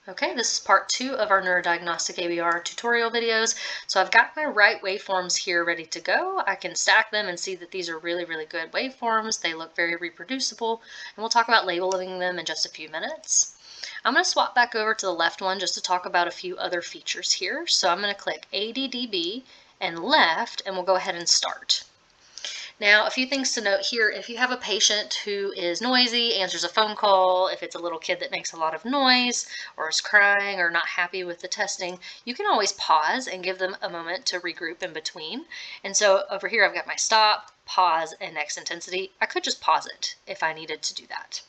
Okay, this is part 2 of our Neurodiagnostic ABR tutorial videos. So I've got my right waveforms here ready to go. I can stack them and see that these are really, really good waveforms. They look very reproducible, and we'll talk about labeling them in just a few minutes. I'm going to swap back over to the left one just to talk about a few other features here. So I'm going to click ADDB and left, and we'll go ahead and start. Now, a few things to note here. If you have a patient who is noisy, answers a phone call, if it's a little kid that makes a lot of noise or is crying or not happy with the testing, you can always pause and give them a moment to regroup in between. And so over here, I've got my stop, pause, and next intensity. I could just pause it if I needed to do that.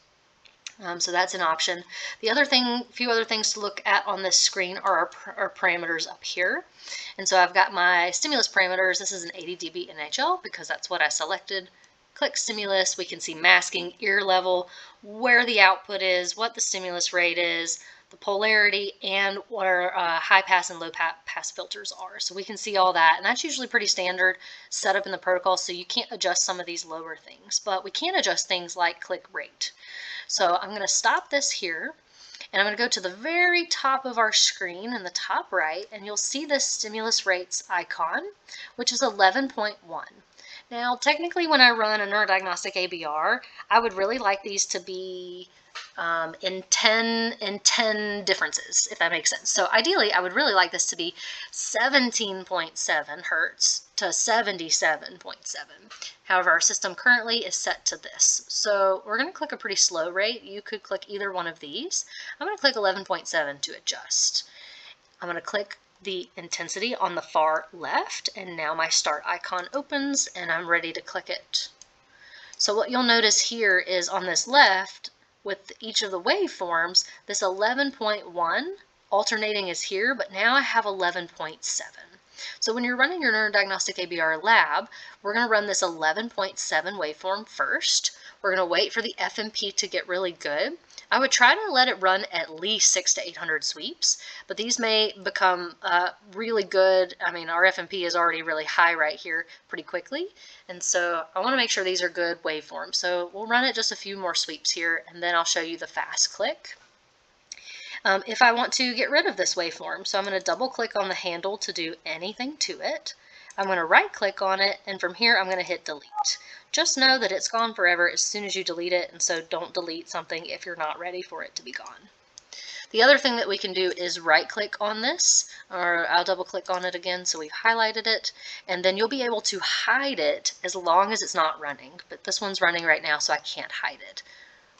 So that's an option. Few other things to look at on this screen are our parameters up here. And so I've got my stimulus parameters. This is an 80 dB NHL because that's what I selected. Click stimulus. We can see masking, ear level, where the output is, what the stimulus rate is, the polarity, and what our high pass and low pass filters are. So we can see all that, and that's usually pretty standard setup in the protocol, so you can't adjust some of these lower things, but we can adjust things like click rate. So I'm going to stop this here, and I'm going to go to the very top of our screen in the top right, and you'll see this stimulus rates icon, which is 11.1. Now, technically, when I run a Neurodiagnostic ABR, I would really like these to be in 10 differences, if that makes sense. So ideally, I would really like this to be 17.7 hertz to 77.7. However, our system currently is set to this. So we're going to click a pretty slow rate. You could click either one of these. I'm going to click 11.7 to adjust. I'm going to click the intensity on the far left, and now my start icon opens and I'm ready to click it. So what you'll notice here is on this left, with each of the waveforms, this 11.1 alternating is here, but now I have 11.7. So when you're running your Neurodiagnostic ABR lab, we're going to run this 11.7 waveform first. We're going to wait for the FMP to get really good. I would try to let it run at least 600 to 800 sweeps, but these may become really good. I mean, our FMP is already really high right here pretty quickly, and so I want to make sure these are good waveforms. So we'll run it just a few more sweeps here, and then I'll show you the fast click. If I want to get rid of this waveform, so I'm going to double click on the handle to do anything to it. I'm going to right click on it, and from here I'm going to hit delete. Just know that it's gone forever as soon as you delete it, and so don't delete something if you're not ready for it to be gone. The other thing that we can do is right click on this, or I'll double click on it again so we've highlighted it, and then you'll be able to hide it as long as it's not running. But this one's running right now, so I can't hide it.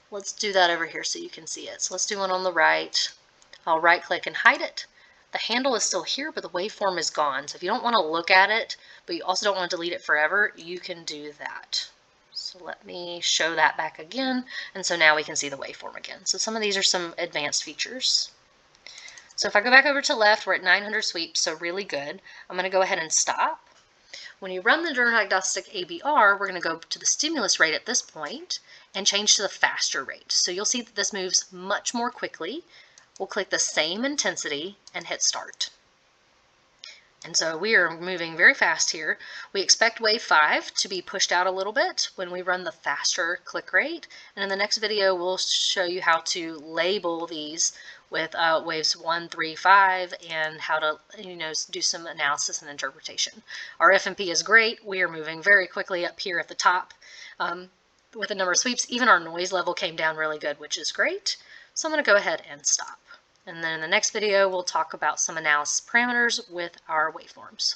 Let's do that over here so you can see it. So let's do one on the right. I'll right click and hide it. The handle is still here, but the waveform is gone. So if you don't want to look at it, but you also don't want to delete it forever, you can do that. So let me show that back again. And so now we can see the waveform again. So some of these are some advanced features. So if I go back over to left, we're at 900 sweeps, so really good. I'm going to go ahead and stop. When you run the Neurodiagnostic ABR, we're going to go to the stimulus rate at this point and change to the faster rate. So you'll see that this moves much more quickly. We'll click the same intensity and hit start. And so we are moving very fast here. We expect wave 5 to be pushed out a little bit when we run the faster click rate. And in the next video, we'll show you how to label these with waves 1, 3, 5, and how to do some analysis and interpretation. Our FMP is great. We are moving very quickly up here at the top with the number of sweeps. Even our noise level came down really good, which is great. So I'm going to go ahead and stop. And then in the next video, we'll talk about some analysis parameters with our waveforms.